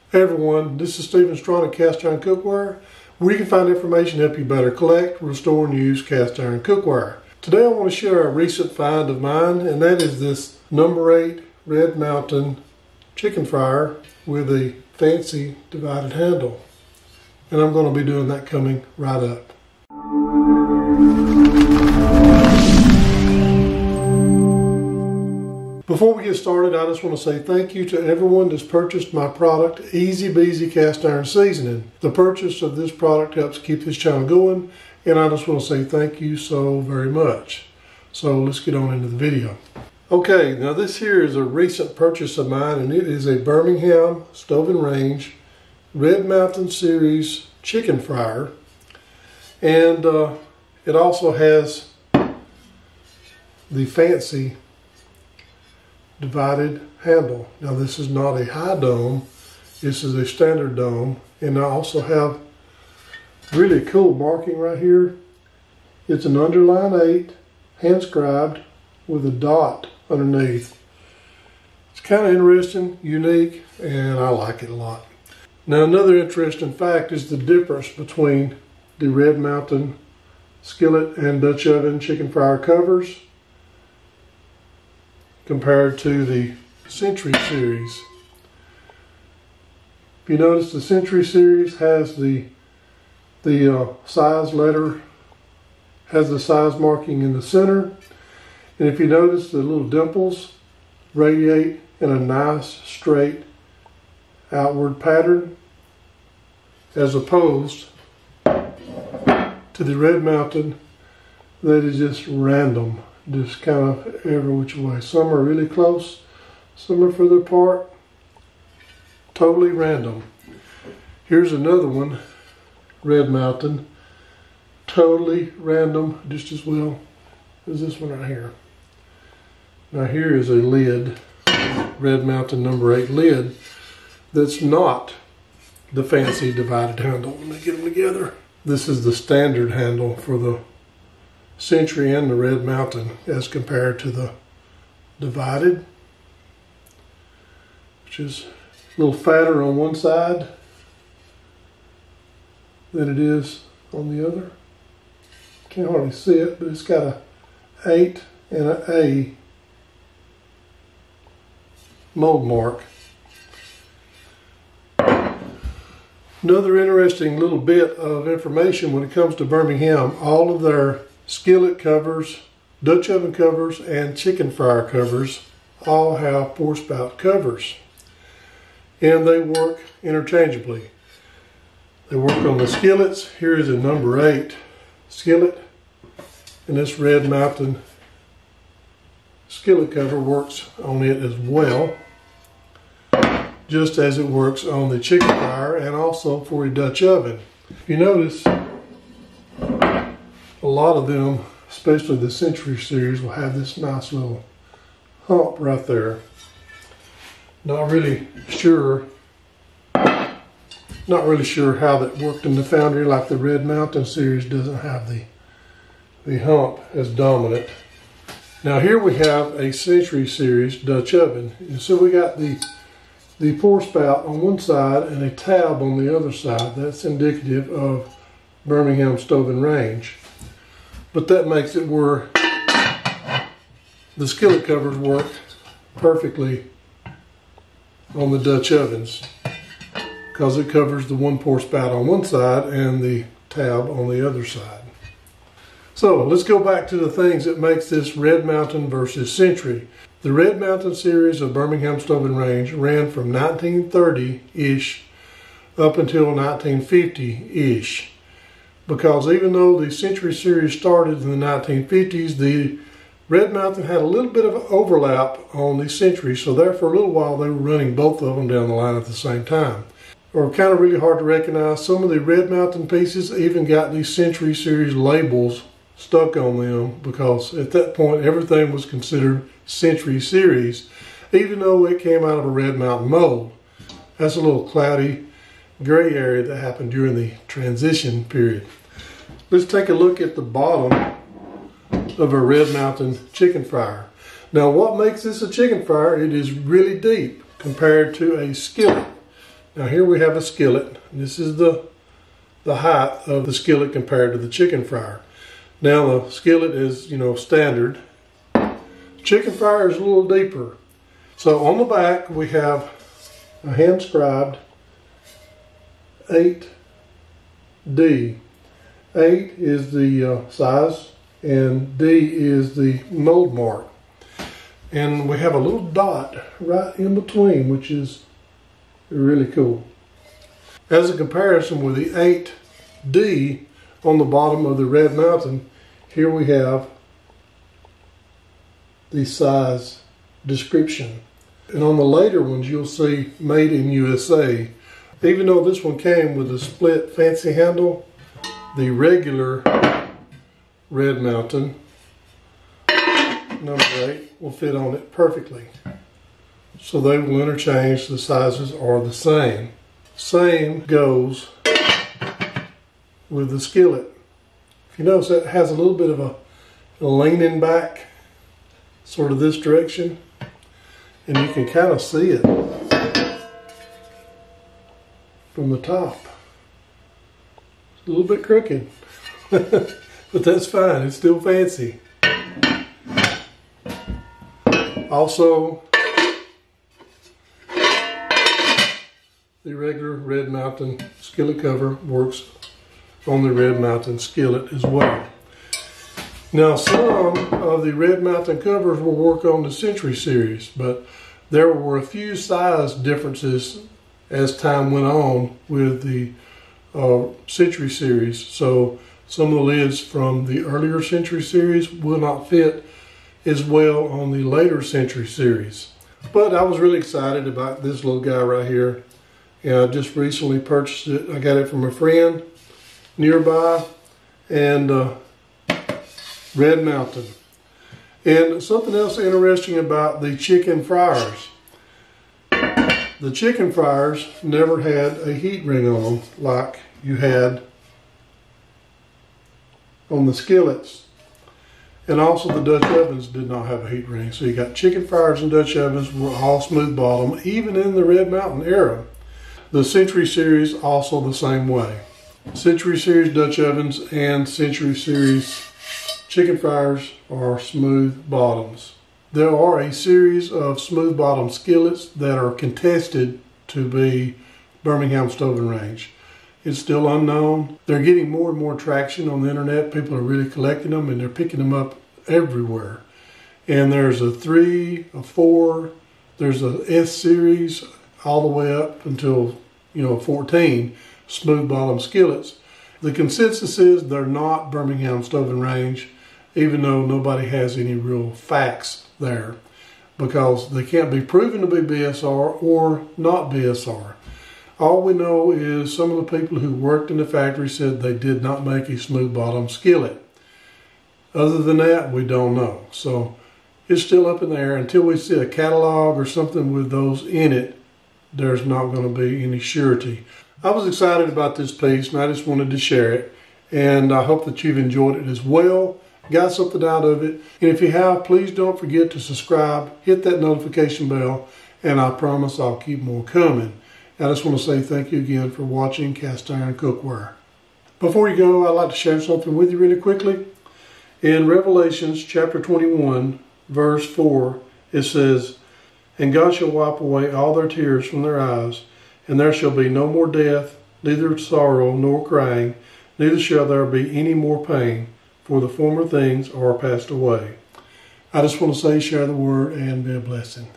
Hey everyone, this is Stephen Strawn at Cast Iron Cookware, where you can find information to help you better collect, restore, and use cast iron cookware. Today I want to share a recent find of mine, and that is this number 8 Red Mountain chicken fryer with a fancy divided handle. And I'm going to be doing that coming right up. Before we get started, I just want to say thank you to everyone that's purchased my product, Easy Beezy Cast Iron Seasoning. The purchase of this product helps keep this channel going, and I just want to say thank you so very much. So let's get on into the video. Okay, now this here is a recent purchase of mine, and it is a Birmingham Stove and Range Red Mountain Series chicken fryer. And it also has the fancy divided handle. Now this is not a high dome, this is a standard dome, and I also have really cool marking right here. It's an underline 8 hand scribed with a dot underneath. It's kind of interesting, unique, and I like it a lot. Now another interesting fact is the difference between the Red Mountain skillet and Dutch oven chicken fryer covers compared to the Century series. If you notice, the Century series has the size letter, has the size marking in the center, and if you notice, the little dimples radiate in a nice straight outward pattern, as opposed to the Red Mountain that is just random. Just kind of every which way. Some are really close, some are further apart. Totally random. Here's another one, Red Mountain. Totally random, just as well as this one right here. Now here is a lid, Red Mountain number 8 lid, that's not the fancy divided handle. Let me get them together. This is the standard handle for the Century and the Red Mountain as compared to the divided, which is a little fatter on one side than it is on the other. Can't hardly see it, but it's got a 8 and an A mold mark. Another interesting little bit of information when it comes to Birmingham, all of their skillet covers, Dutch oven covers, and chicken fryer covers all have pour spout covers, and they work interchangeably. They work on the skillets. Here is a number 8 skillet, and this Red Mountain skillet cover works on it as well, just as it works on the chicken fryer and also for a Dutch oven. If you notice, a lot of them, especially the Century series, will have this nice little hump right there. Not really sure how that worked in the foundry, like the Red Mountain series doesn't have the hump as dominant. Now here we have a Century series Dutch oven. And so we got the pour spout on one side and a tab on the other side. That's indicative of Birmingham Stove and Range. But that makes it where the skillet covers work perfectly on the Dutch ovens, because it covers the one pour spout on one side and the tab on the other side. So let's go back to the things that makes this Red Mountain versus Century. The Red Mountain series of Birmingham Stove and Range ran from 1930-ish up until 1950-ish. Because even though the Century series started in the 1950s, the Red Mountain had a little bit of overlap on the Century, so there for a little while they were running both of them down the line at the same time. Or kind of really hard to recognize. Some of the Red Mountain pieces even got these Century series labels stuck on them, because at that point everything was considered Century series, even though it came out of a Red Mountain mold. That's a little cloudy gray area that happened during the transition period. Let's take a look at the bottom of a Red Mountain chicken fryer. Now what makes this a chicken fryer? It is really deep compared to a skillet. Now here we have a skillet. This is the height of the skillet compared to the chicken fryer. Now the skillet is, standard. Chicken fryer is a little deeper. So on the back we have a hand scribed 8D. 8 is the size and D is the mold mark. And we have a little dot right in between, which is really cool. As a comparison with the 8D on the bottom of the Red Mountain, here we have the size description. And on the later ones you'll see made in USA. Even though this one came with a split fancy handle, the regular Red Mountain number 8 will fit on it perfectly. So they will interchange, the sizes are the same. Same goes with the skillet. If you notice, it has a little bit of a leaning back, sort of this direction, and you can kind of see it from the top. It's a little bit crooked, but that's fine, it's still fancy. Also, the regular Red Mountain skillet cover works on the Red Mountain skillet as well. Now some of the Red Mountain covers will work on the Century series, but there were a few size differences as time went on with the Century series. So some of the lids from the earlier Century series will not fit as well on the later Century series. But I was really excited about this little guy right here. And I just recently purchased it. I got it from a friend nearby, and Red Mountain. And something else interesting about the chicken fryers. The chicken fryers never had a heat ring on them like you had on the skillets. And also the Dutch ovens did not have a heat ring. So you got chicken fryers and Dutch ovens were all smooth bottom, even in the Red Mountain era. The Century series also the same way. Century series Dutch ovens and Century series chicken fryers are smooth bottoms. There are a series of smooth bottom skillets that are contested to be Birmingham Stove and Range. It's still unknown. They're getting more and more traction on the internet. People are really collecting them and they're picking them up everywhere. And there's a 3, a 4, there's a S series all the way up until 14 smooth bottom skillets. The consensus is they're not Birmingham Stove and Range, even though nobody has any real facts there, because they can't be proven to be BSR or not BSR. All we know is some of the people who worked in the factory said they did not make a smooth bottom skillet. Other than that, we don't know. So it's still up in the air. Until we see a catalog or something with those in it, there's not going to be any surety. I was excited about this piece and I just wanted to share it. And I hope that you've enjoyed it as well, got something out of it. And if you have, please don't forget to subscribe, hit that notification bell, and I promise I'll keep more coming. I just want to say thank you again for watching Cast Iron Cookware. Before you go, I'd like to share something with you really quickly. In Revelations chapter 21, verse 4, it says, "And God shall wipe away all their tears from their eyes, and there shall be no more death, neither sorrow nor crying, neither shall there be any more pain, for the former things are passed away." I just want to say, share the word and be a blessing.